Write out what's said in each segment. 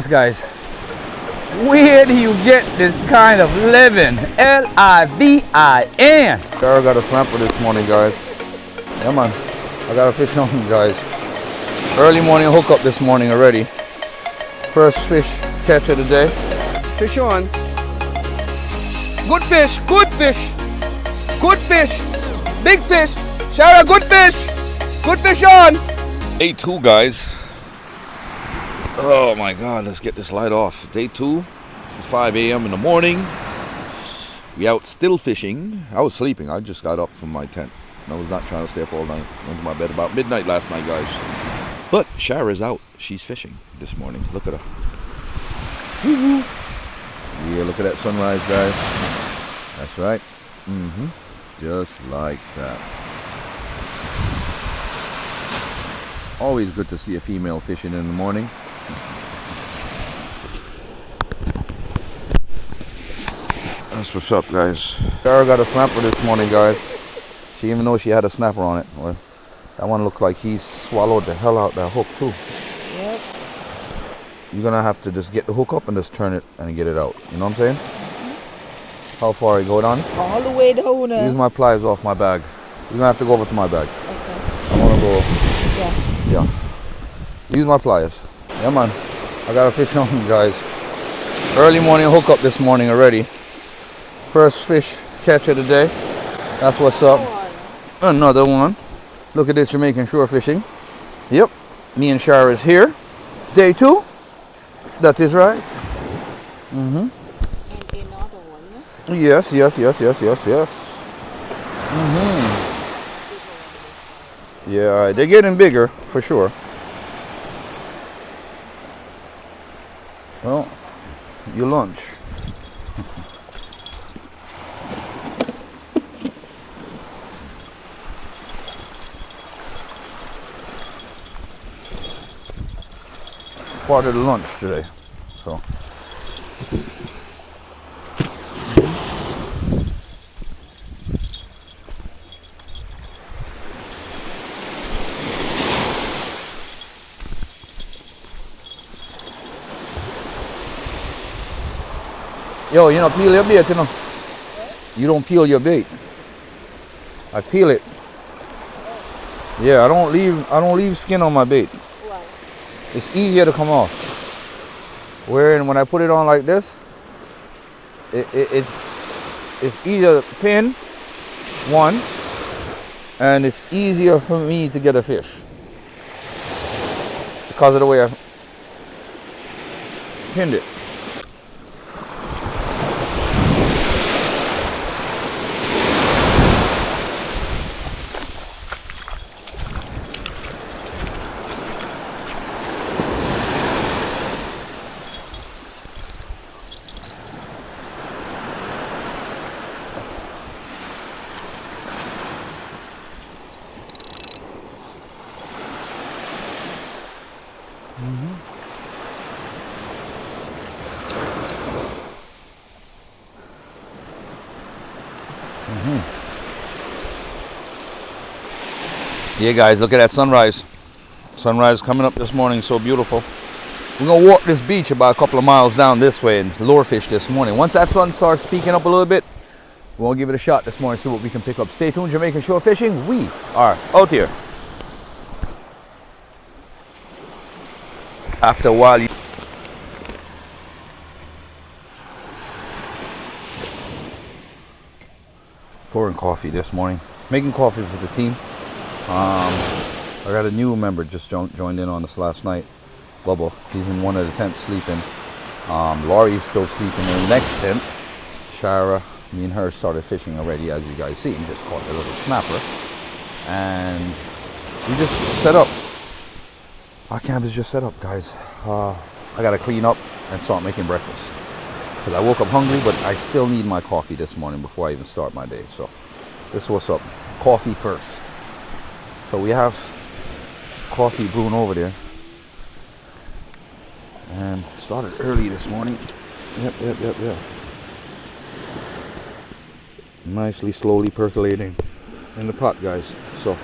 Guys, where do you get this kind of living? Livin. Sarah got a snapper this morning, guys. Yeah, man. I got a fish on, guys. Early morning hookup this morning already. First fish catch of the day. Fish on. Good fish, good fish, good fish, big fish. Sarah, good fish on. Day 2, guys. Oh my God, let's get this light off. Day 2, it's 5 a.m. in the morning. We out still fishing. I was sleeping. I just got up from my tent. I was not trying to stay up all night. Went to my bed about midnight last night, guys. But Shara's out. She's fishing this morning. Look at her. Woo-hoo. Yeah, look at that sunrise, guys. That's right. Just like that. Always good to see a female fishing in the morning. That's what's up, guys. Sarah got a snapper this morning, guys. She even though she had a snapper on it. Well, that one looked like he swallowed the hell out that hook too. Yep. You're gonna have to just get the hook up and just turn it and get it out. You know what I'm saying? How far you go down? All the way down. Use my pliers off my bag. You're gonna have to go over to my bag. Okay. I wanna go. Yeah. Yeah. Use my pliers. Yeah, man. I got a fish on, guys. Early morning hookup this morning already. First fish catch of the day. That's what's up. Another one. Look at this Jamaican shore fishing. Yep. Me and Shara is here. Day 2. That is right. Yes. Yeah, all right. They're getting bigger for sure. Well, your lunch. Part of the lunch today, so. Yo, you know, peel your bait, you know. You don't peel your bait. I peel it. Yeah, I don't leave skin on my bait. Why? It's easier to come off. When I put it on like this, it's easier to pin one, and it's easier for me to get a fish because of the way I pinned it. Yeah, guys, look at that sunrise. Sunrise coming up this morning, so beautiful. We're gonna walk this beach about a couple of miles down this way and lure fish this morning. Once that sun starts peeking up a little bit, we'll give it a shot this morning, see what we can pick up. Stay tuned, Jamaican shore fishing. We are out here. After a while, pouring coffee this morning, making coffee for the team. I got a new member just joined in on us last night, Bubba. He's in one of the tents sleeping. Laurie's still sleeping in the next tent. Shara, me and her started fishing already, as you guys see. We just caught a little snapper, and we just set up. Our camp is just set up, guys. I gotta clean up and start making breakfast because I woke up hungry, but I still need my coffee this morning before I even start my day. So this is what's up. Coffee first. So we have coffee brewing over there, and started early this morning. Yep. Nicely, slowly percolating in the pot, guys. So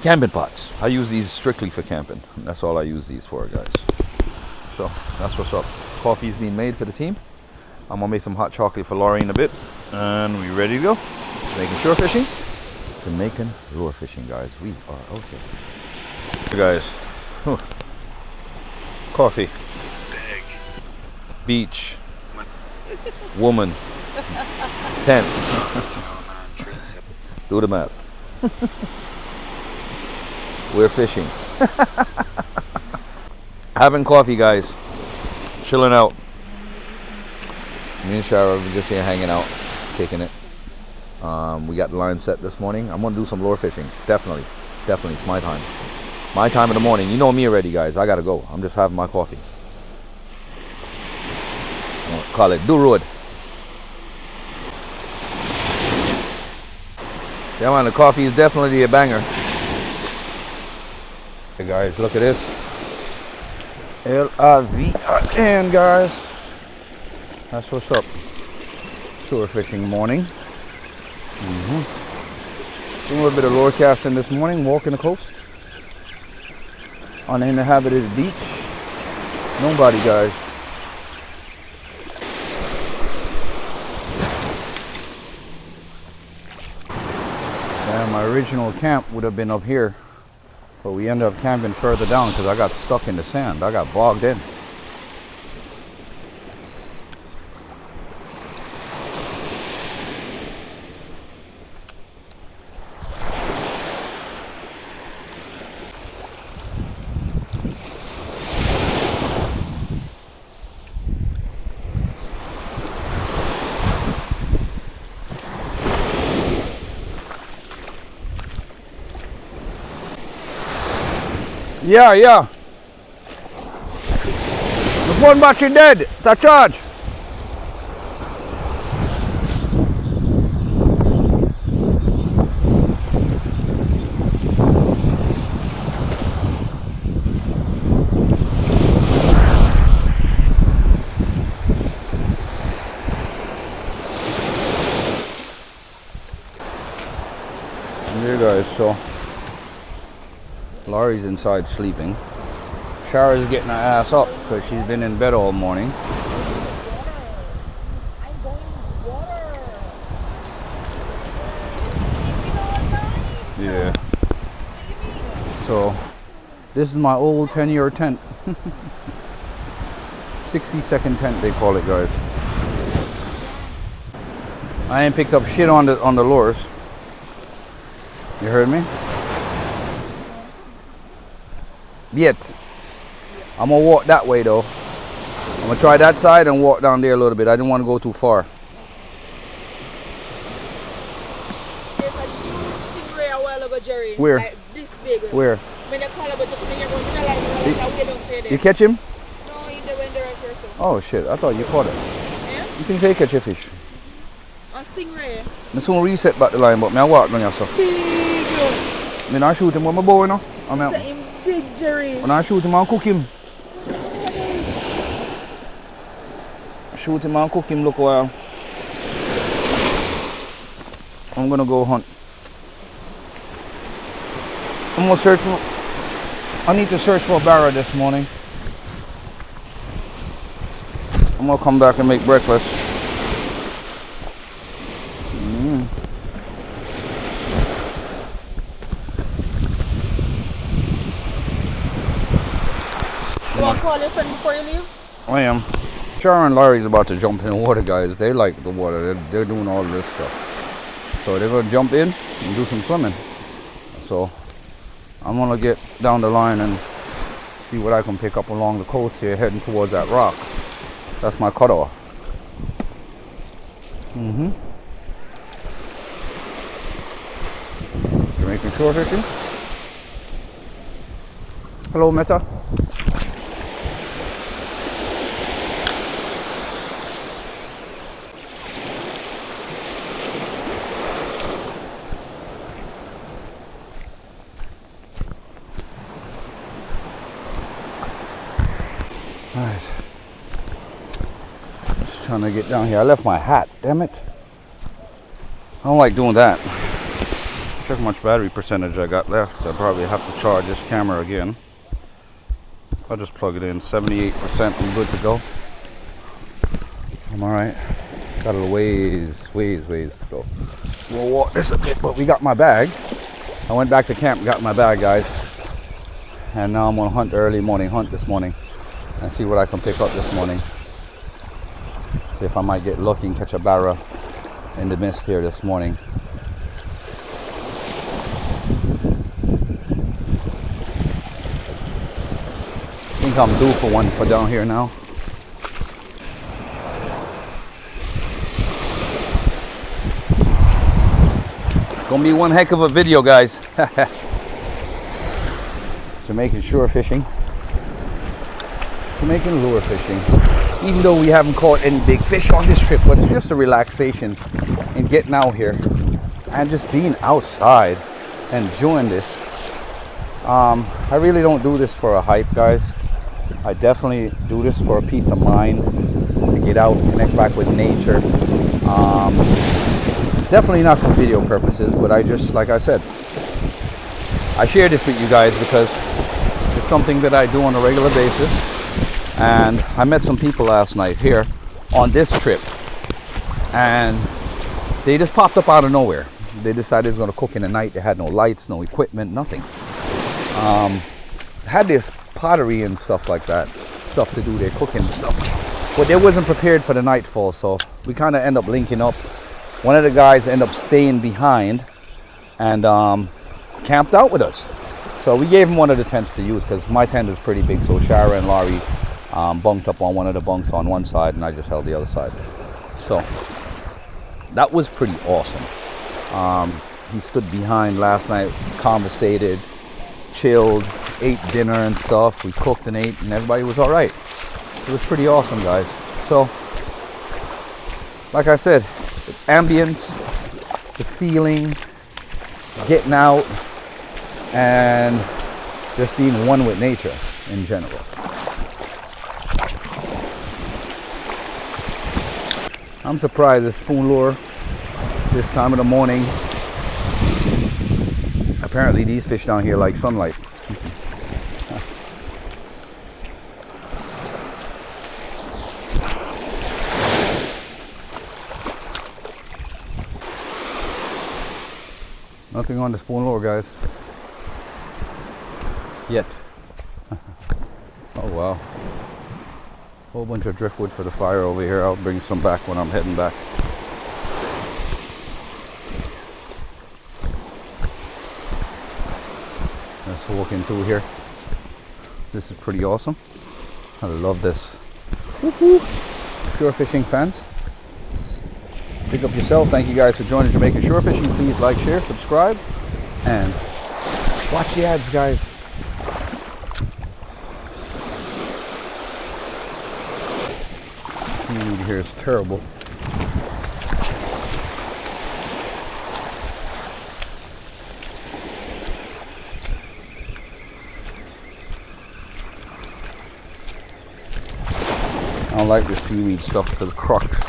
camping pots. I use these strictly for camping. That's all I use these for, guys. So that's what's up. Coffee's being made for the team. I'm gonna make some hot chocolate for Laurie in a bit, and we ready to go. Jamaican shore fishing. Jamaican lure fishing, guys. We are out here. Hey guys, whew. Coffee, beach, woman, tent. Do the math. We're fishing. Having coffee, guys. Chilling out. Me and Shara, we're just here hanging out, kicking it. We got the line set this morning. I'm gonna do some lure fishing. Definitely. It's my time. My time in the morning. You know me already, guys. I gotta go. I'm just having my coffee. I'm gonna call it Do Road. Yeah, man, the coffee is definitely a banger. Hey guys, look at this. L-I-V-I-N, guys. That's what's up. Shore fishing morning. Doing a little bit of lure casting this morning, walking the coast. Uninhabited beach. Nobody, guys. Yeah, my original camp would have been up here, but we ended up camping further down because I got stuck in the sand. I got bogged in. Yeah. The phone battery dead. It's a charge. There, guys. So Laurie's inside sleeping. Shara's getting her ass up because she's been in bed all morning. Yeah. So this is my old 10-year tent. 60-second tent they call it, guys. I ain't picked up shit on the lures. You heard me? Yet. I'm gonna walk that way though. I'm gonna try that side and walk down there a little bit. I didn't want to go too far. Where? Like this big. Where? You You catch him? No, he went there at first. Oh shit, I thought you caught it. Yeah? You think they catch a fish? A stingray. I soon reset back the line, but me I walk on you so. Big. Me I shoot him with my bow, you know? It's a big Jerry. When I shoot him, I'll cook him. Shoot him and cook him, look a while. I'm gonna go hunt. I'm gonna search for, I need to search for a barra this morning. I'm gonna come back and make breakfast. You want to call your friend before you leave? I am. Sharon and Larry's about to jump in the water, guys. They like the water. They're doing all this stuff. So they're gonna jump in and do some swimming. So I'm gonna get down the line and see what I can pick up along the coast here, heading towards that rock. That's my cutoff. Jamaican shore fishing. Hello, Meta. Alright. Just trying to get down here. I left my hat, damn it. I don't like doing that. Check how much battery percentage I got left. I probably have to charge this camera again. I'll just plug it in. 78%. I'm good to go. I'm all right. Got a ways to go. We'll walk this a bit, but we got my bag. I went back to camp, got my bag, guys, and now I'm gonna hunt early morning hunt this morning and see what I can pick up this morning. See if I might get lucky and catch a barra in the mist here this morning. I think I'm due for one for down here now. It's gonna be one heck of a video, guys. Jamaican shore fishing, Jamaican lure fishing. Even though we haven't caught any big fish on this trip, but it's just a relaxation in getting out here and just being outside and enjoying this. I really don't do this for a hype, guys. I definitely do this for a peace of mind, to get out, connect back with nature. Definitely not for video purposes, but I just, like I said, I share this with you guys because it's something that I do on a regular basis. And I met some people last night here on this trip, and they just popped up out of nowhere. They decided they was going to cook in the night. They had no lights, no equipment, nothing. Had this pottery and stuff like that, stuff to do their cooking and stuff, but they wasn't prepared for the nightfall, so we kind of end up linking up. One of the guys ended up staying behind and camped out with us. So we gave him one of the tents to use because my tent is pretty big, so Shara and Laurie bunked up on one of the bunks on one side and I just held the other side. So that was pretty awesome. He stood behind last night, conversated, chilled, ate dinner and stuff. We cooked and ate and everybody was all right. It was pretty awesome, guys. So like I said, the ambience, the feeling, getting out, and just being one with nature in general. I'm surprised the spoon lure this time of the morning. Apparently these fish down here like sunlight. Nothing on the spoon lure, guys. Yet. Oh wow. Whole bunch of driftwood for the fire over here. I'll bring some back when I'm heading back. Let's walk in through here. This is pretty awesome. I love this. Woo-hoo. Shore fishing fans, pick up yourself. Thank you guys for joining Jamaican Shore Fishing. Please like, share, subscribe, and watch the ads, guys. Seaweed here is terrible. I don't like the seaweed stuff because it cracks.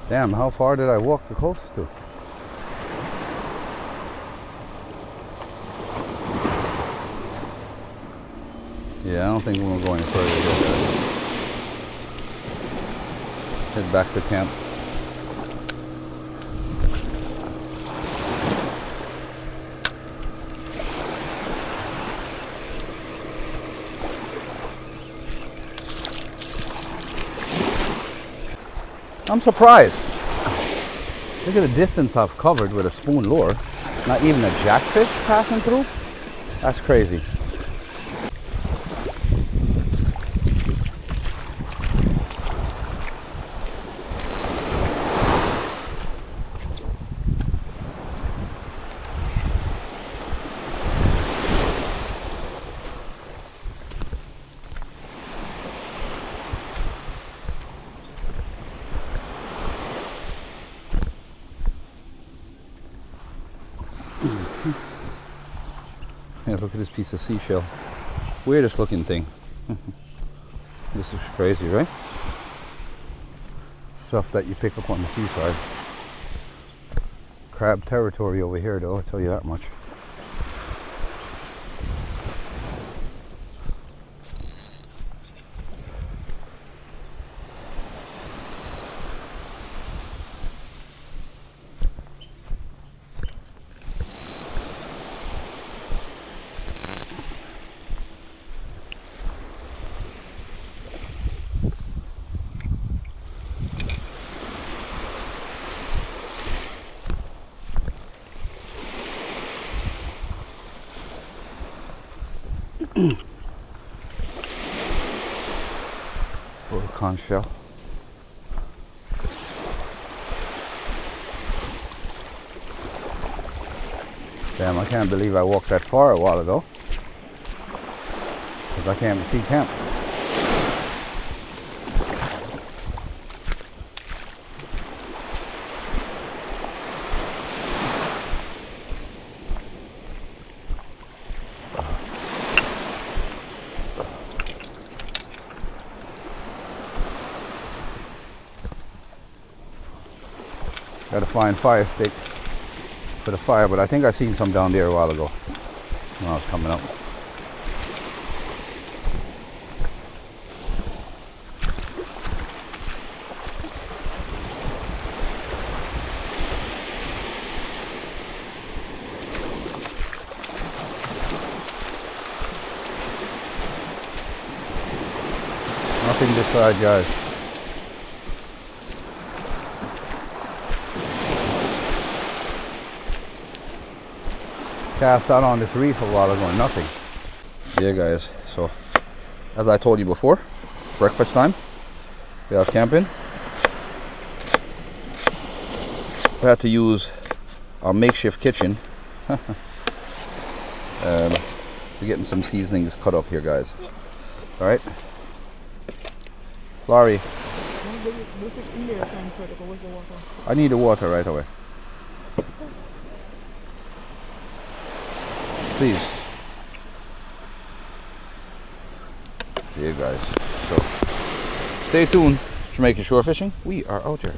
Damn, how far did I walk the coast to? Yeah, I don't think we're going to go any further here. Head back to camp. I'm surprised. Look at the distance I've covered with a spoon lure. Not even a jackfish passing through. That's crazy. look at this piece of seashell. Weirdest looking thing. This is crazy, right? Stuff that you pick up on the seaside. Crab territory over here though, I'll tell you that much. Little conch shell. Damn, I can't believe I walked that far a while ago. Because I can't see camp. Gotta find fire stick for the fire, but I think I seen some down there a while ago when I was coming up. Nothing this side, guys. Cast out on this reef a while ago, nothing. Yeah guys, so as I told you before, breakfast time. We are camping. We had to use our makeshift kitchen. We're getting some seasonings cut up here, guys. Alright. Laurie, I need the water right away. Please. Yeah guys, so stay tuned. Jamaican shore fishing, we are out here.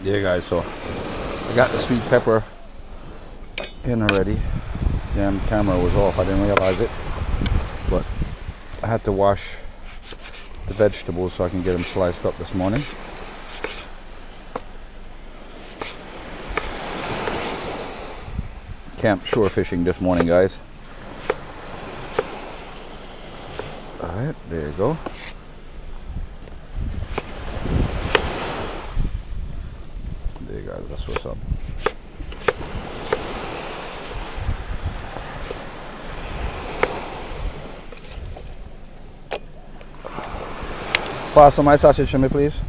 Yeah guys, so I got the sweet pepper in already. Damn, camera was off, I didn't realize it, but I had to wash the vegetables so I can get them sliced up this morning. Camp shore fishing this morning, guys. Alright, there you go. There you guys, that's what's up. Pass some my sausage to me, please.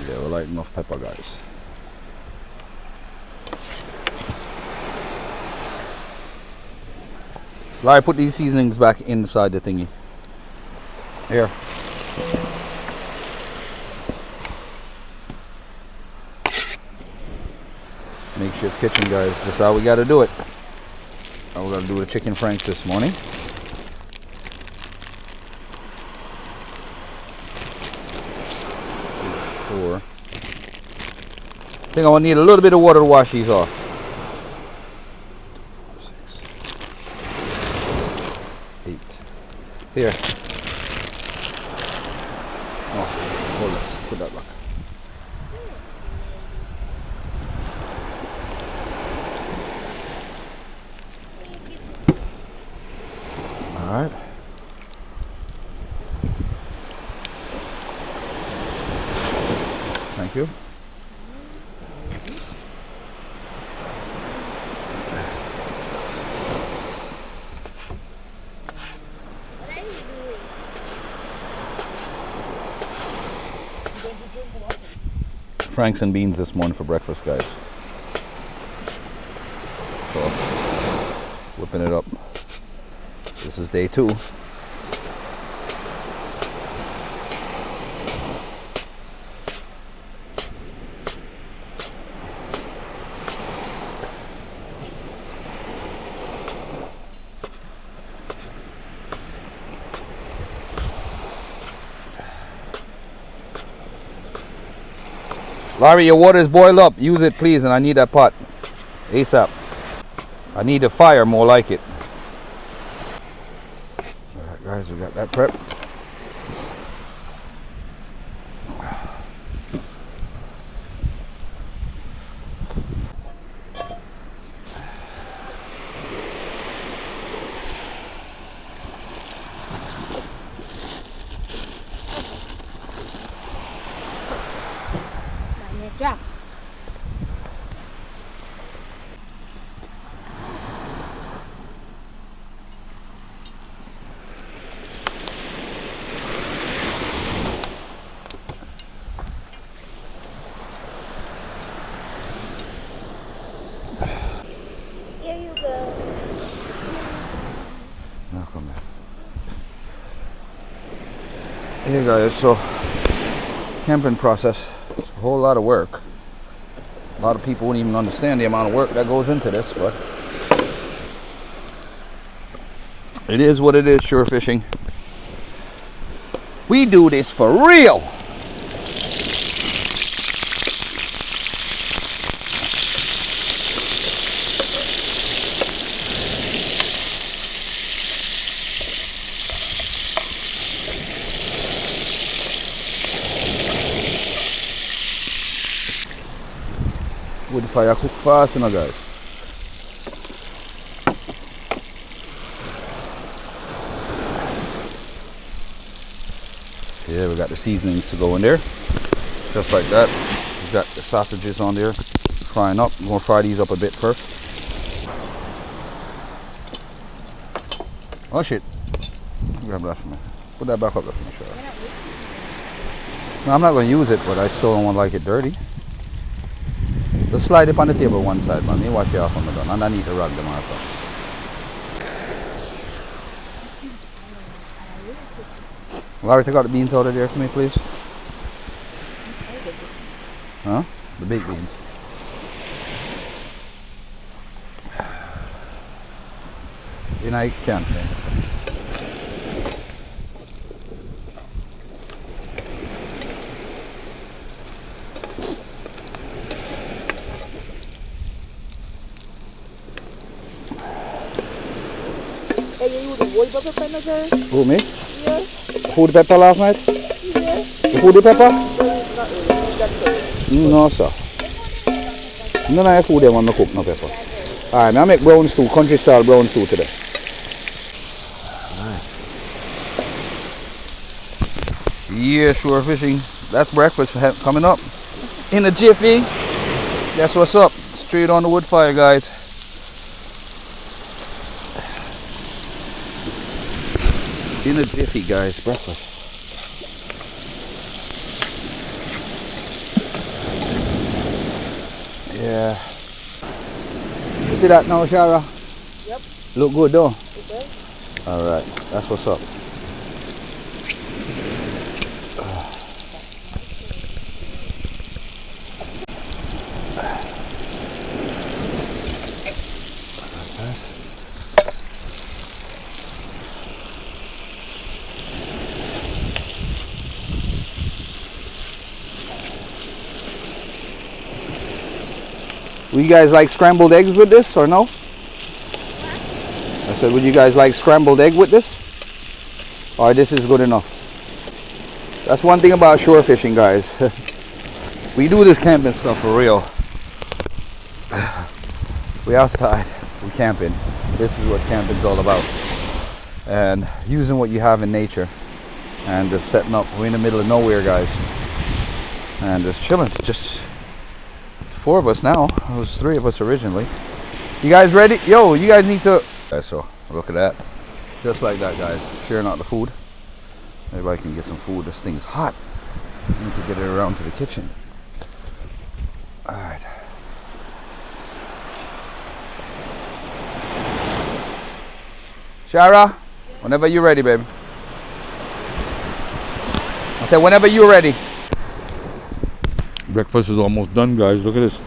Yeah, we're light enough pepper, guys. Larry, put these seasonings back inside the thingy. Here. Makeshift kitchen, guys. Just how we gotta do it. How we gotta do the chicken franks this morning. Four. I think I will need a little bit of water to wash these off. 8. Here. Oh, hold this. Put that back. All right. Thank you. Franks and beans this morning for breakfast, guys. So, whipping it up. This is day 2. Larry, your water is boiled up. Use it, please, and I need that pot ASAP. I need a fire more like it. All right, guys, we got that prepped. Drop. Here you go. Now come back. Hey guys, so camping process. It's a whole lot of work. A lot of people wouldn't even understand the amount of work that goes into this, but it is what it is, shore fishing. We do this for real. Wood fire cook fast, you know, guys. Yeah, we got the seasonings to go in there, just like that. We got the sausages on there, frying up. I'm gonna fry these up a bit first. Oh shit! Grab that for me. Put that back up there for me, sure. No, I'm not gonna use it, but I still don't want to like it dirty. Just slide it on the table one side, man. Me wash it off when I'm done. And I need to rub them also. Larry, take out the beans out of there for me, please. Huh? The baked beans. You know, you can't. Who, me? Yeah. Who the pepper last night? Yeah. Who the pepper? No, sir. None of the food they want to cook, no pepper. Alright, I make brown stew, country style brown stew today. Alright. Yeah, shore fishing. That's breakfast coming up. In a jiffy. That's what's up. Straight on the wood fire, guys. In a jiffy, guys, breakfast. Yeah. You see that now, Shara? Yep. Look good, though? Okay. Alright, that's what's up. Would you guys like scrambled eggs with this or no? I said, would you guys like scrambled egg with this? Or this is good enough? That's one thing about shore fishing, guys. We do this camping stuff for real. We outside, we camping. This is what camping's all about. And using what you have in nature. And just setting up. We're in the middle of nowhere, guys. And just chilling. Just 4 of us now. It was 3 of us originally. You guys ready? Yo, you guys need to... So, look at that. Just like that, guys. Sharing out the food. Everybody can get some food. This thing's hot. I need to get it around to the kitchen. Alright. Shara, whenever you're ready, baby. I said whenever you're ready. Breakfast is almost done, guys. Look at this.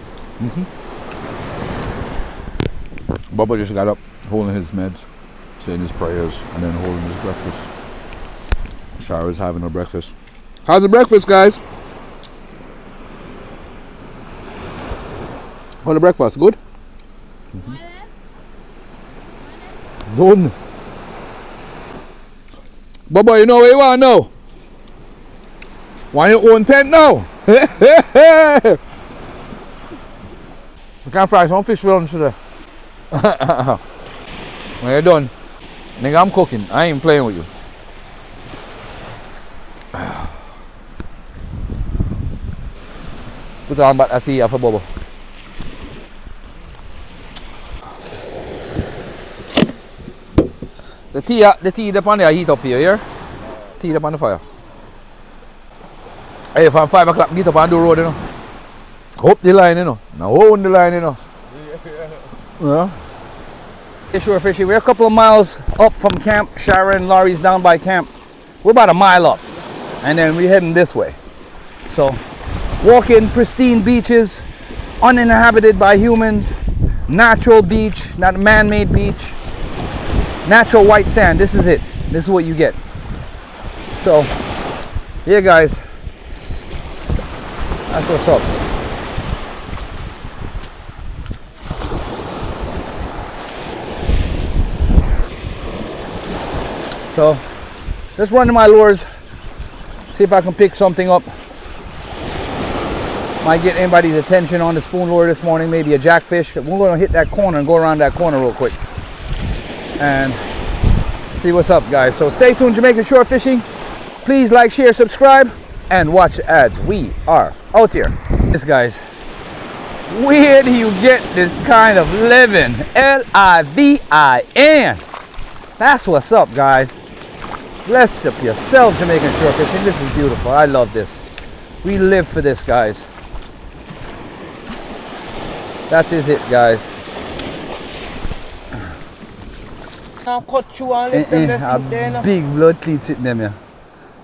Bubba just got up, holding his meds, saying his prayers, and then holding his breakfast. Shara's having her breakfast. How's the breakfast, guys? How's the breakfast? Good? Done. Bubba, you know what you want now? Want your own tent now? We can fry some fish for lunch today. When you're done, nigga, I'm cooking. I ain't playing with you. Put on back a tea for Bubba. The tea up on there heat up for you, here? Tea up on the fire. Hey, from 5 o'clock, get up on the road, you know. Up the line, you know. Now hold the line, you know. Yeah. Shore fishing. We're a couple of miles up from camp. Sharon, Laurie's down by camp. We're about a mile up. And then we're heading this way. So, walking pristine beaches, uninhabited by humans, natural beach, not a man-made beach, natural white sand. This is it. This is what you get. So, yeah, guys. That's what's up. So, just running my lures, see if I can pick something up. Might get anybody's attention on the spoon lure this morning, maybe a jackfish. We're going to hit that corner and go around that corner real quick and see what's up, guys. So stay tuned, Jamaican Shore Fishing. Please like, share, subscribe, and watch the ads. We are out here. This, guys, where do you get this kind of living? Livin. That's what's up, guys. Bless up yourself, Jamaican Shore Fishing. This is beautiful. I love this. We live for this, guys. That is it, guys. Big blood cleat sitting them here.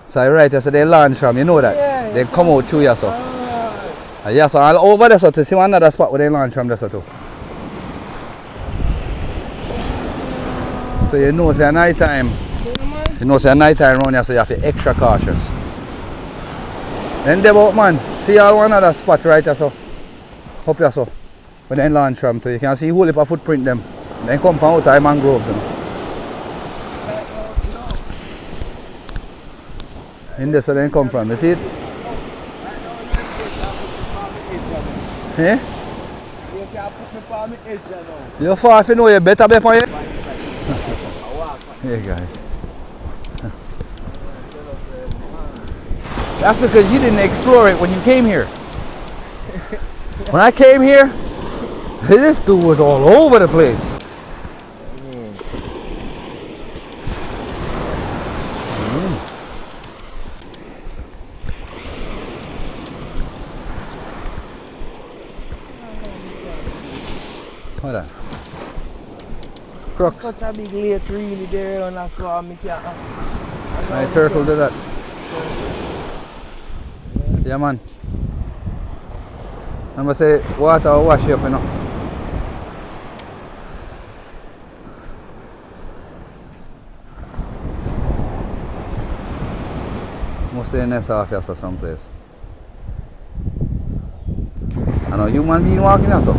So I right, I said they launch from, you know that? Yeah, they come out through here, so. Yeah, so all over there, so to see another spot where they launch from there, so too. So you know, say at night time. You know, say at night time around here, so you have to be extra cautious. Then they out, man. See all one other spot right there, so. Up here, so. When they launch from, so you can see whole heap of footprint them. Then come from out of mangroves, you know. In this, so they come from. You see it? Eh? You're far if you know you better be on you. Here, guys. That's because you didn't explore it when you came here. When I came here, this dude was all over the place. What that? Crux. Such a big lake really there and that's why I can't. My turtle did that. Yeah, man. I'm gonna say water will wash you up, you know. Must stay in this off here, so someplace. I know human being walking here, so.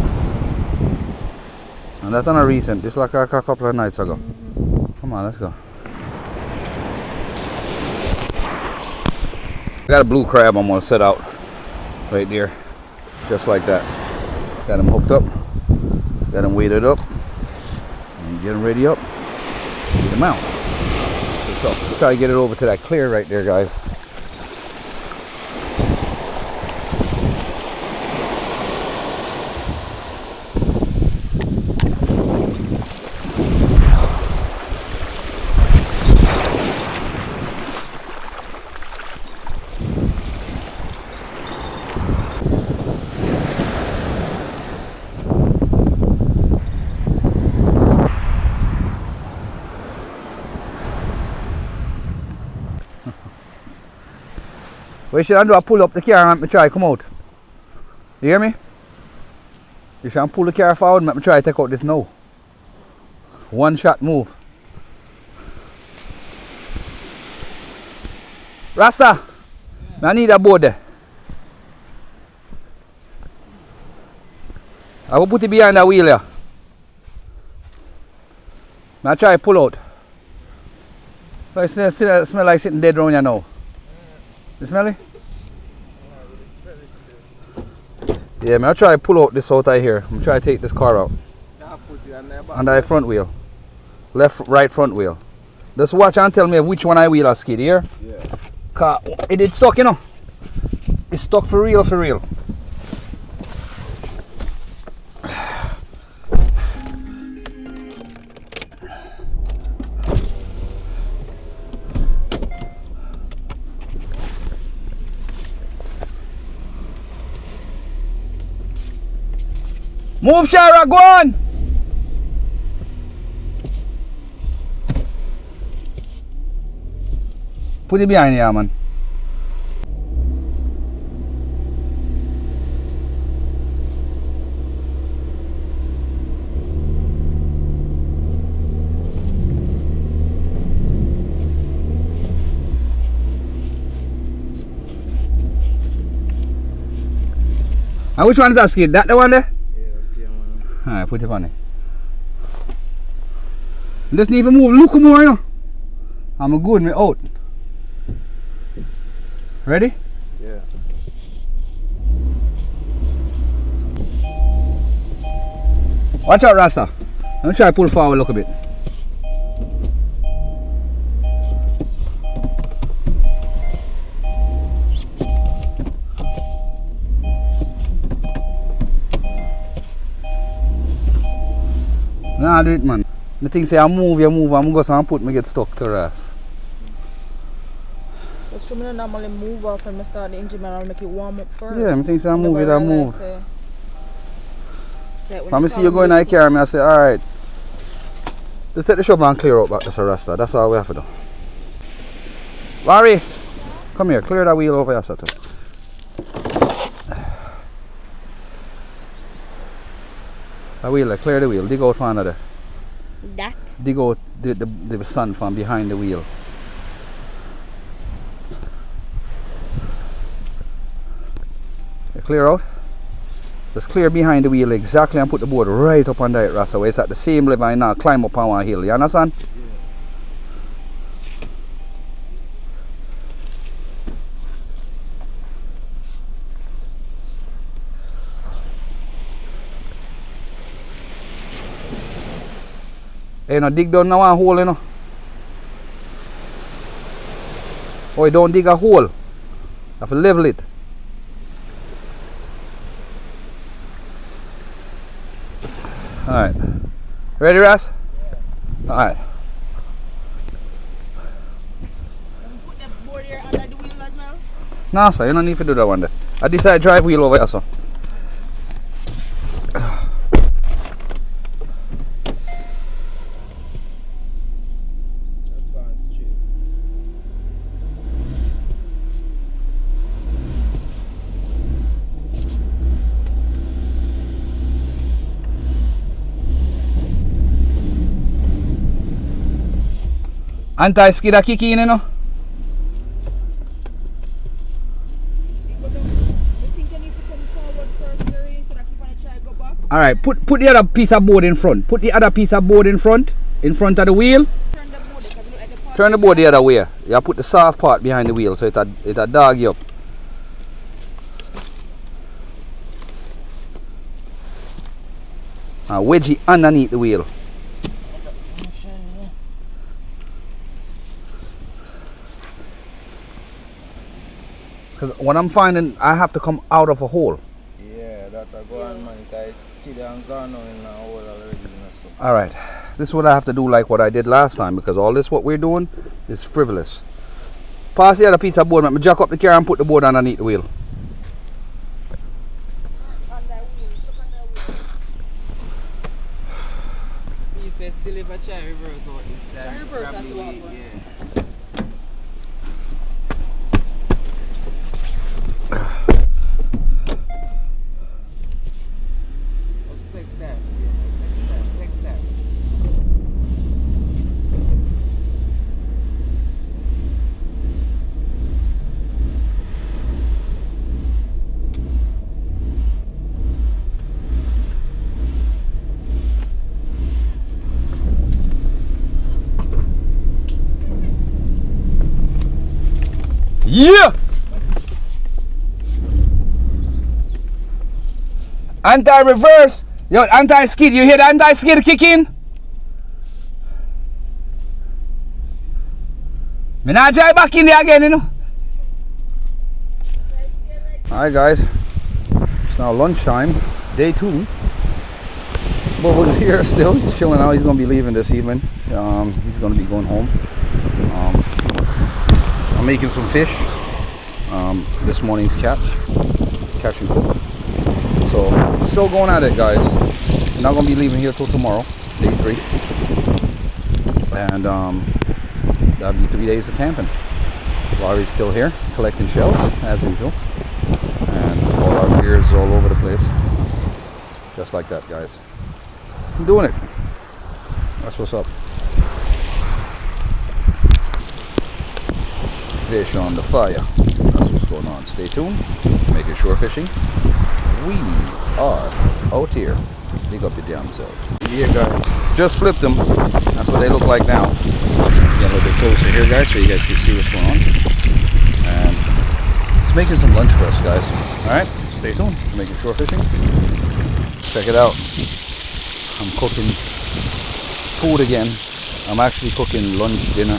And that's not recent, just like a couple of nights ago. Come on, let's go. I got a blue crab I'm gonna set out right there, just like that. Got him hooked up, got him weighted up, and get him ready up, get him out. So, try to get it over to that clear right there, guys. What you should do, I pull up the car and let me try come out. You hear me? You should pull the car forward and let me try take out this now. One shot move. Rasta, I need a board there. I will put it behind the wheel here. I try to pull out. I smell like sitting dead around here now. You smell it? Yeah, I'll try to pull out this out here. I'm trying to take this car out. On the front wheel. Left, right front wheel. Just watch and tell me which one I wheel a skid here. Yeah. Cause it's stuck, you know. It's stuck for real, for real. Move, Shara, go on! Put it behind here, man. And which one is that skid? That the one there? Alright, put it on there. Doesn't even move. Look more, you know. I'm good, me out. Ready? Yeah. Watch out, Rasta. Let me try to pull forward a little bit. Nah, do it, man. The thing say I move, you move, I'm going to put me get stuck to the ass. That's true, I normally move off and I start the engine and I'll make it warm up first. Yeah, I think say I move it, I move. If I see you going in the car, I say, alright. Just take the shovel and clear out back this Rasta. That's all we have to do. Larry, come here, clear that wheel over here, Sato. That wheel, clear the wheel, dig out from under there. That? Dig out the sun from behind the wheel. You clear out? Just clear behind the wheel exactly and put the board right up on that Rasta where it's at the same level and now climb up on one hill. You understand? Hey, no, dig down now one hole, you know. Oh, you don't dig a hole. You have to level it. Alright. Ready, Ras? Yeah. Alright. Put the board here under the wheel as well? No, sir, you don't need to do that one there. I decided to drive wheel over here, sir. Anti-skid a kick in, you know. Alright, put the other piece of board in front. Put the other piece of board in front of the wheel. Turn the board the other way. You put the soft part behind the wheel so it'll dog you up. And wedge it underneath the wheel. Because what I'm finding, I have to come out of a hole. Yeah, that's a go on, man. It's skid and gone on in a hole already. Alright, this is what I have to do like what I did last time because all this what we're doing is frivolous. Pass the other piece of board, let me jack up the car and put the board underneath the wheel. He says still if I try reverse out this time. Reverse, that's what yeah. Yeah! Anti-reverse. Yo, anti-skid. You hear the anti-skid kick in? Me not drive back in there again, you know. Alright guys, it's now lunchtime, day 2. Bubba's here still, he's chilling out. He's going to be leaving this evening. He's going to be going home. I'm making some fish. This morning's catch and cook. So, we're still going at it guys. We're not going to be leaving here till tomorrow, day 3. And that'll be 3 days of camping. Laurie's still here, collecting shells, as usual. And all our gear is all over the place. Just like that, guys. I'm doing it. That's what's up. Fish on the fire. That's what's going on. Stay tuned. Making shore fishing. We are out here. Big up your damn self. Yeah, guys. Just flipped them. That's what they look like now. Get a little bit closer here, guys, so you guys can see what's going on. And it's making some lunch for us, guys. Alright, stay tuned. Making shore fishing. Check it out. I'm cooking food again. I'm actually cooking lunch, dinner.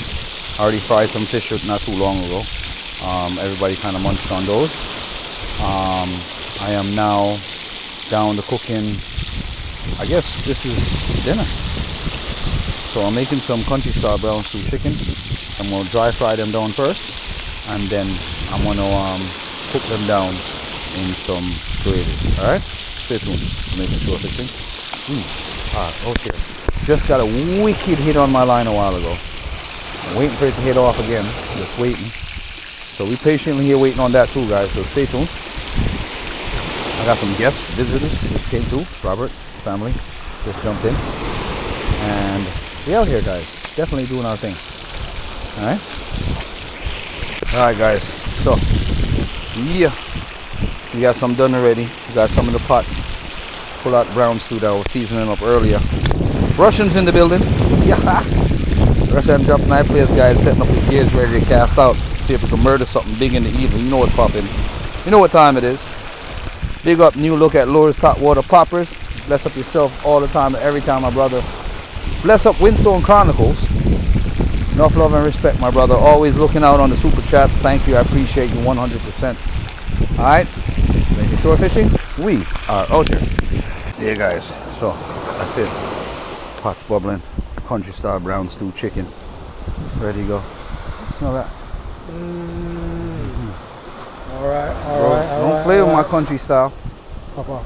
I already fried some fish not too long ago. Everybody kind of munched on those. I am now down to cooking, I guess this is dinner. So I'm making some country style brown stew chicken. I'm going to dry fry them down first, and then I'm going to cook them down in some gravy. Alright, stay tuned. Making shore fishing. Okay. Just got a wicked hit on my line a while ago. I'm waiting for it to hit off again. Just waiting. So we patiently here waiting on that too, guys. So stay tuned. I got some guests, visitors just came too. Robert, family, just jumped in. And we out here, guys. Definitely doing our thing. Alright? Alright, guys. So, yeah. We got some done already. We got some in the pot. Pull out brown stew that I was seasoning up earlier. Russians in the building. Yeah. Russian dropping knife players, guys, setting up his gears ready to cast out. See if we can murder something big in the evening. You know what's popping. You know what time it is. Big up, new look at Lures Top Water Poppers. Bless up yourself all the time and every time, my brother. Bless up Windstone Chronicles. Enough love and respect, my brother. Always looking out on the super chats. Thank you. I appreciate you 100%. Alright. Making shore fishing. We are out here. Yeah, guys. So, that's it. Pot's bubbling. Country style brown stew chicken. Ready to go. Smell that. Alright. Don't play with my country style. Papa.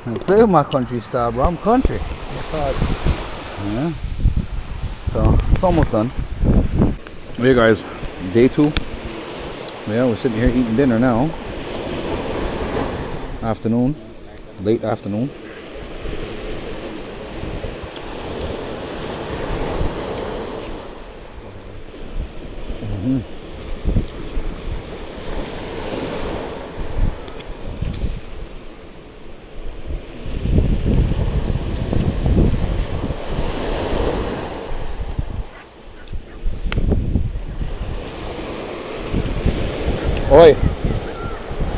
Don't play with my country style, bro. I'm country. Yeah. So it's almost done. Hey guys, day 2. Yeah, we're sitting here eating dinner now. Afternoon, late afternoon.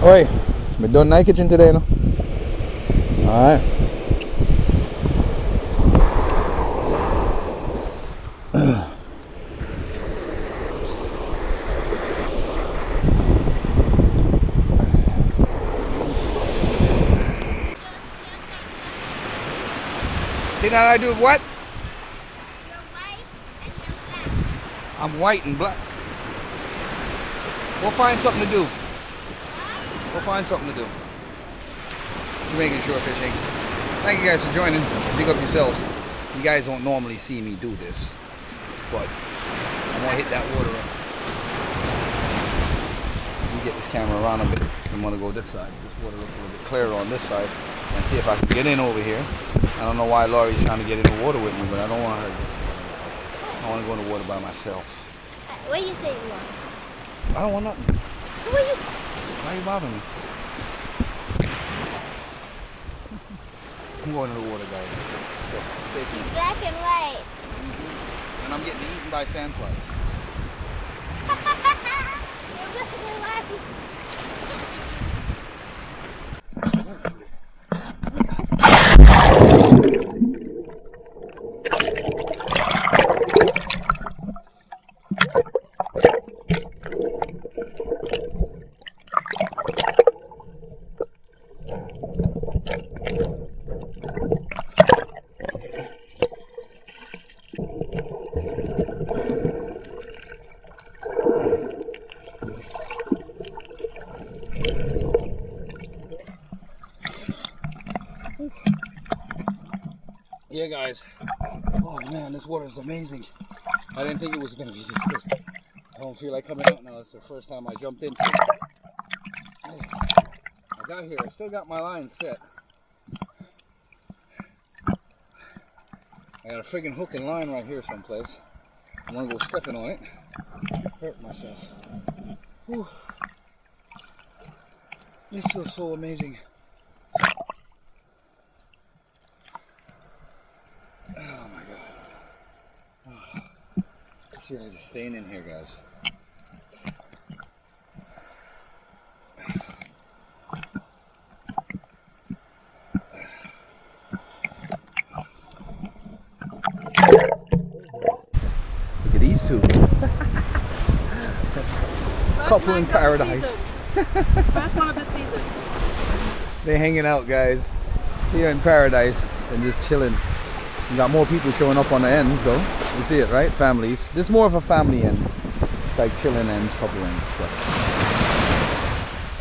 Oi, we done night kitchen today, no? Alright. See now I do what? You're white and you're black. I'm white and black. We'll find something to do. We'll find something to do. Jamaican shore fishing. Thank you guys for joining. Big up yourselves. You guys don't normally see me do this, but I'm gonna hit that water up. Let me get this camera around a bit. I'm gonna go this side. This water looks a little bit clearer on this side, and see if I can get in over here. I don't know why Laurie's trying to get in the water with me, but I don't want her. I want to go in the water by myself. What do you say you want? I don't want nothing. Who are you? Why are you bothering me? I'm going to the water, guys. So stay tuned. Black and white. And I'm getting eaten by sandflies. Yeah, guys. Oh man, this water is amazing. I didn't think it was gonna be this good. I don't feel like coming out now. It's the first time I jumped into it. Oh, I got here. I still got my line set. I got a friggin' hook and line right here someplace. I'm gonna go stepping on it. Hurt myself. Whew. This feels so amazing. Oh my god. Oh. I feel like just staying in here, guys. Look at these two. Couple in paradise. First one of the season. They're hanging out, guys, here in paradise and just chilling. You got more people showing up on the ends, though. You see it, right? Families. This is more of a family end, like chilling ends, couple ends. But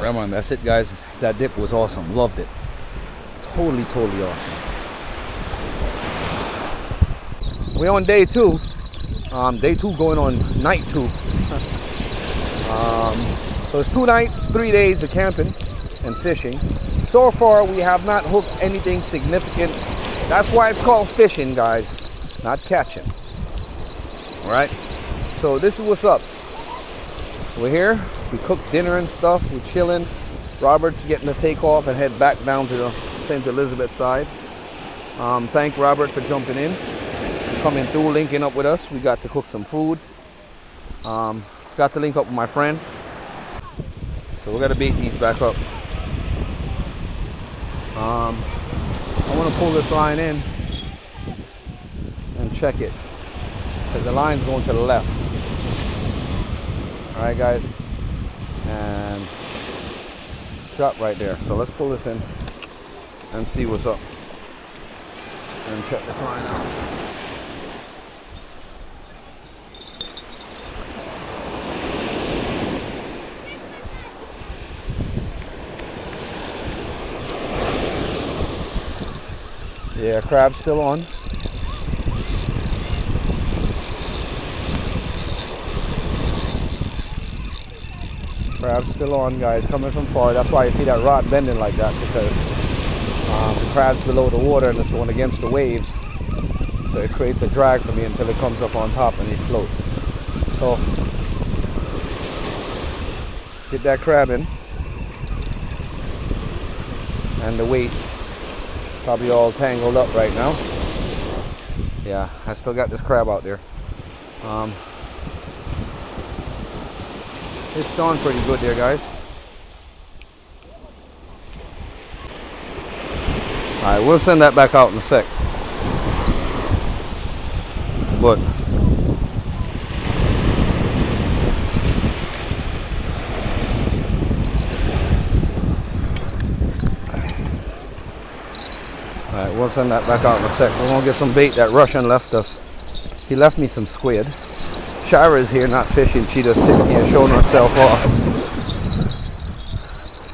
come on, that's it, guys. That dip was awesome. Loved it. Totally awesome. We're on day 2. Day 2 going on night 2. So it's 2 nights, 3 days of camping and fishing. So far, we have not hooked anything significant. That's why it's called fishing, guys, not catching. All right. So this is what's up. We're here. We cooked dinner and stuff. We're chilling. Robert's getting to take off and head back down to the St. Elizabeth side. Thank Robert for jumping in, coming through, linking up with us. We got to cook some food. Got to link up with my friend. So we're gonna bait these back up. I want to pull this line in and check it because the line's going to the left. All right, guys, and stop right there. So let's pull this in and see what's up and check this line out. Yeah, crab's still on. Crab's still on, guys, coming from far. That's why you see that rod bending like that, because the crab's below the water and it's going against the waves. So it creates a drag for me until it comes up on top and it floats. So, get that crab in. And the weight. Probably all tangled up right now. Yeah, I still got this crab out there. It's done pretty good there, guys. Alright, we'll send that back out in a sec. But alright, we'll send that back out in a sec. We're gonna get some bait that Russian left us. He left me some squid. Shira is here not fishing. She just sitting here showing herself off.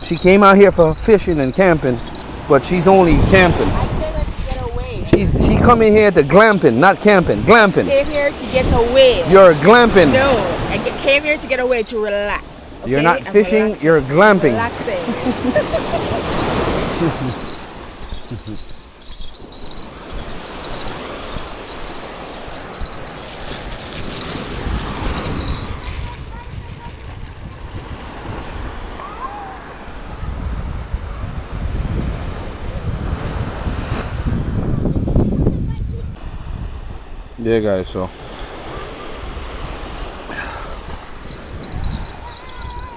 She came out here for fishing and camping, but she's only camping. I came here to get away. She coming here to glamping, not camping. Glamping. I came here to get away. You're glamping. No, I came here to get away, to relax. Okay? You're not I'm fishing, relaxing. you're glamping. Relaxing. Yeah, guys, so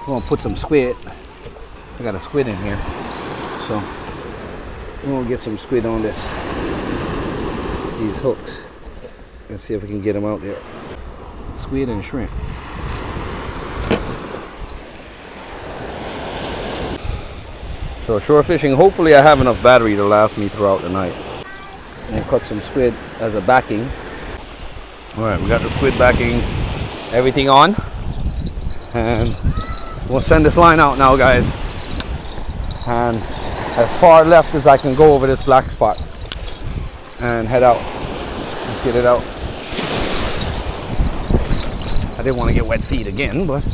we're gonna put some squid. I got a squid in here, so we're gonna get some squid on these hooks. Let's see if we can get them out there. Squid and shrimp. So shore fishing, hopefully I have enough battery to last me throughout the night. I'm gonna cut some squid as a backing. All right, we got the squid backing, everything on. And we'll send this line out now, guys. And as far left as I can go over this black spot and head out. Let's get it out. I didn't want to get wet feet again, but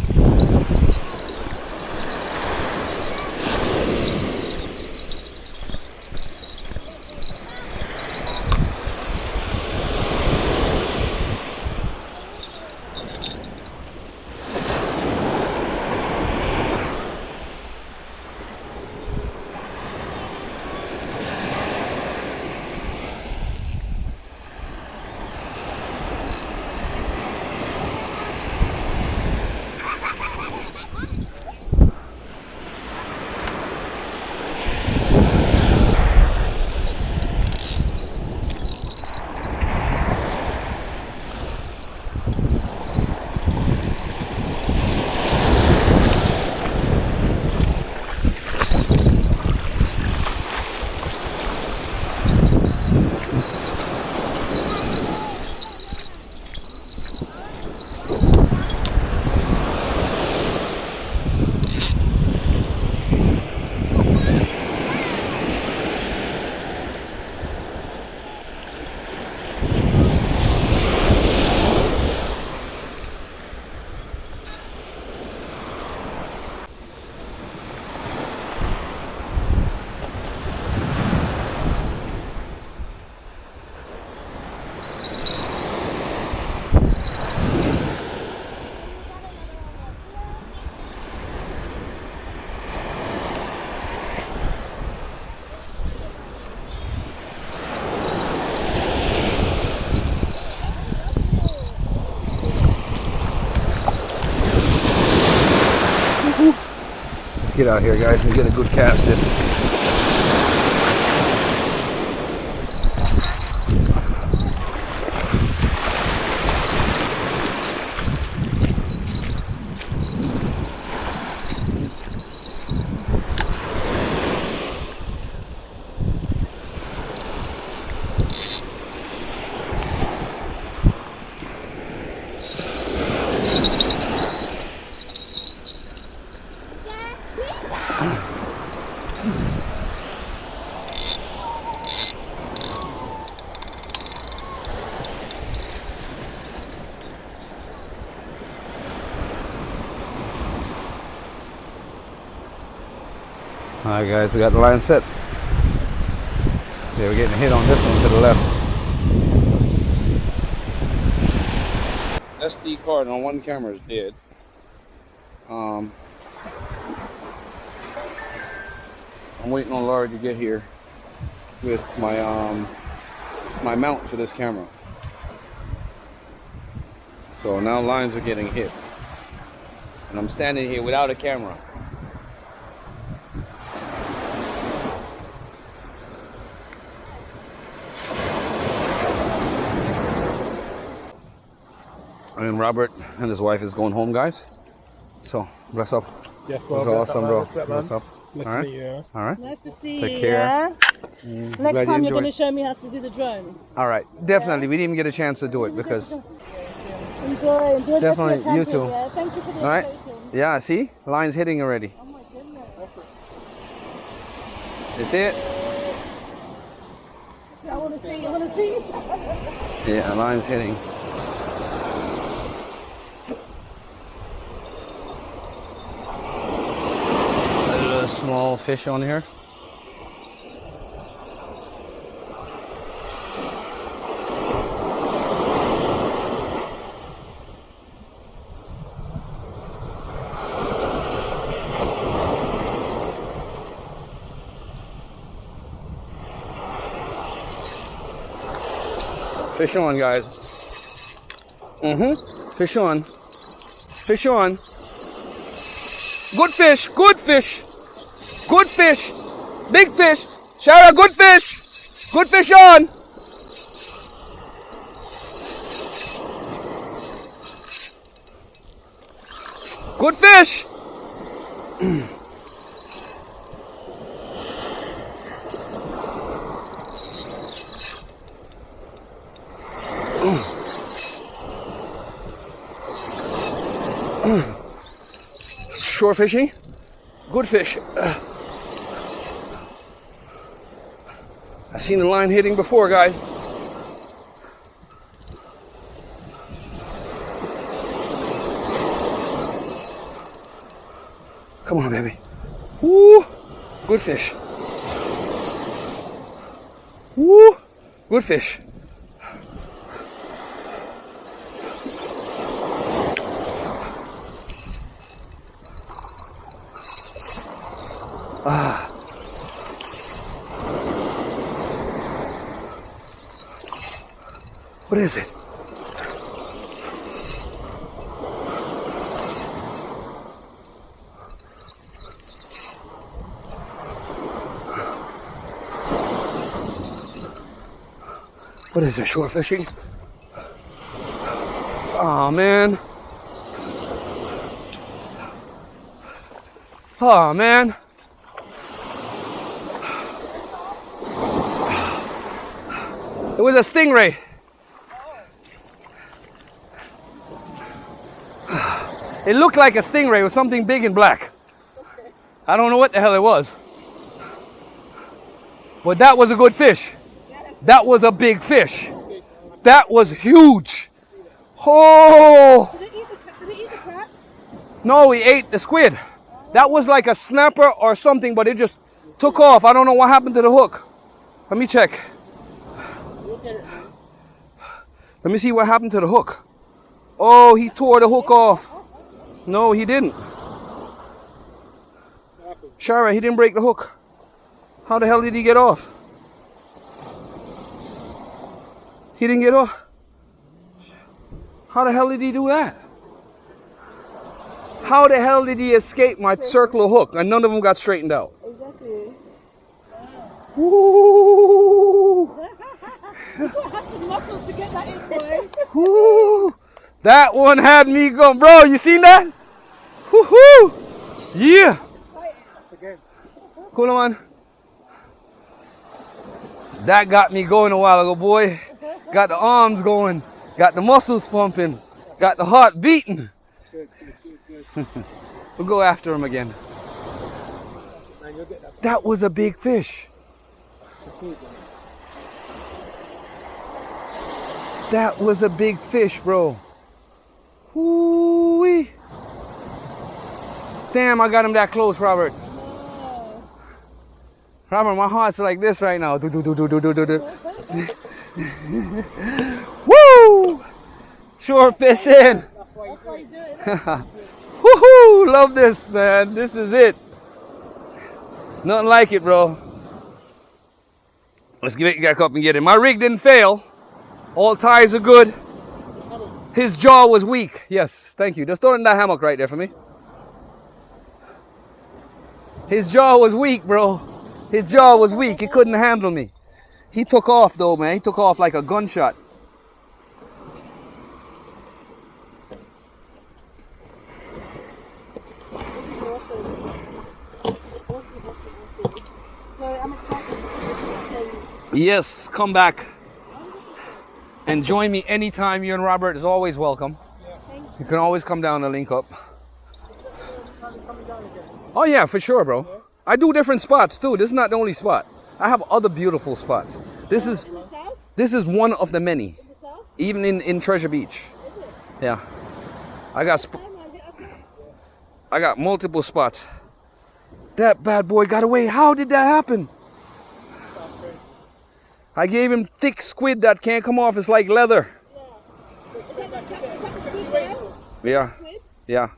let's get out here, guys, and get a good cast in. Alright guys, we got the line set. Yeah, we're getting a hit on this one to the left. SD card on one camera is dead. I'm waiting on Laura to get here with my my mount for this camera. So now lines are getting hit. And I'm standing here without a camera. And Robert and his wife is going home, guys. So, bless up. Yes, bro. That's awesome, bro. Bless up. Nice All right. to meet you. All right. Nice to see Take you. care. Yeah? Glad Next you time you're enjoyed. going to show me how to do the drone. All right. Definitely. We didn't even get a chance to do it because. Enjoy. Definitely, you too. Yeah? Thank you for the All right. invitation. Yeah. See, line's hitting already. Oh my goodness. That's it. I want to see. I want to see. Yeah, line's hitting. There's a small fish on here. Fish on, guys. Fish on. Fish on. Good fish. Good fish. Good fish. Big fish. Shara, good fish. Good fish on. Good fish. Shore fishing. Good fish. I've seen the line hitting before, guys. Come on, baby. Woo! Good fish. Woo! Good fish. Ah. What is it? What is it, shore fishing? Oh man. Oh man. It was a stingray. It looked like a stingray. It was something big and black. I don't know what the hell it was. But that was a good fish. That was a big fish. That was huge. Oh! Did it eat the crab? No, he ate the squid. That was like a snapper or something, but it just took off. I don't know what happened to the hook. Let me check. Let me see what happened to the hook. Oh, he tore the hook off. No, he didn't. Shara, he didn't break the hook. How the hell did he get off? He didn't get off. How the hell did he do that? How the hell did he escape my circular hook and none of them got straightened out? Exactly. Woo! You don't have some muscles to get that in, boy. Woo! That one had me going, bro. You seen that? Woohoo! Yeah. Cool man. That got me going a while ago, boy. Got the arms going. Got the muscles pumping. Got the heart beating. We'll go after him again. That was a big fish. That was a big fish, bro. Woo-wee. Damn, I got him that close, Robert. Robert, my heart's like this right now. Woo! Shore fishing. Woohoo! Love this, man. This is it. Nothing like it, bro. Let's get it back up and get it. My rig didn't fail. All ties are good. His jaw was weak. Yes, thank you. Just throw in that hammock right there for me. His jaw was weak, bro. His jaw was weak. He couldn't handle me. He took off, though, man. He took off like a gunshot. Yes, come back. And join me anytime. You and Robert is always welcome. You can always come down and link up. Oh yeah, for sure, bro. I do different spots too. This is not the only spot. I have other beautiful spots. This is one of the many. Even in Treasure Beach. Yeah. I got multiple spots. That bad boy got away. How did that happen? I gave him thick squid that can't come off. It's like leather. Yeah. Yeah.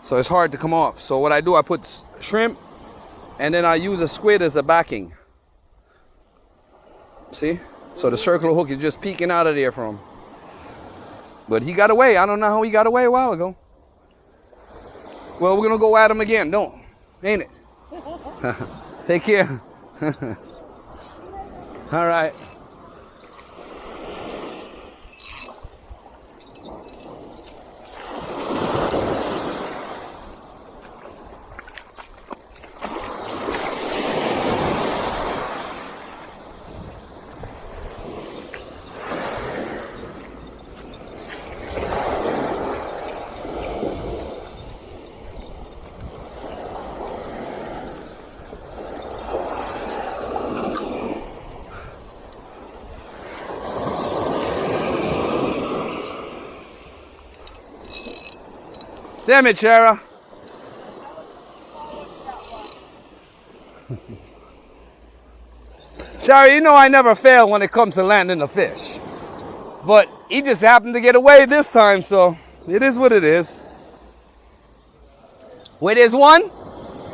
So it's hard to come off. So what I do, I put shrimp and then I use a squid as a backing. See? So the circular hook is just peeking out of there from him. But he got away. I don't know how he got away a while ago. Well, we're gonna go at them again, don't? Ain't it? Take care. All right. Damn it, Shara. Shara, you know I never fail when it comes to landing a fish. But he just happened to get away this time, so it is what it is. Wait, there's one?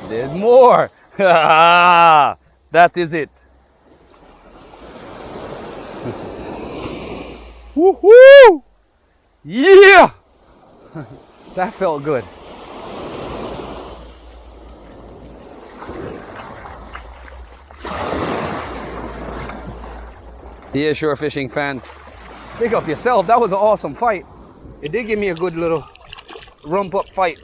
There's more. That is it. Woohoo! Yeah! That felt good. Yeah, sure, fishing fans. Pick up yourself. That was an awesome fight. It did give me a good little rump up fight.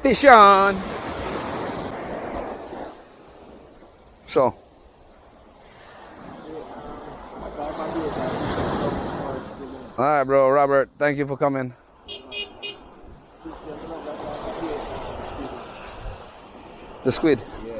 Fish on. So. All right, bro. Robert, thank you for coming. The squid? Yeah.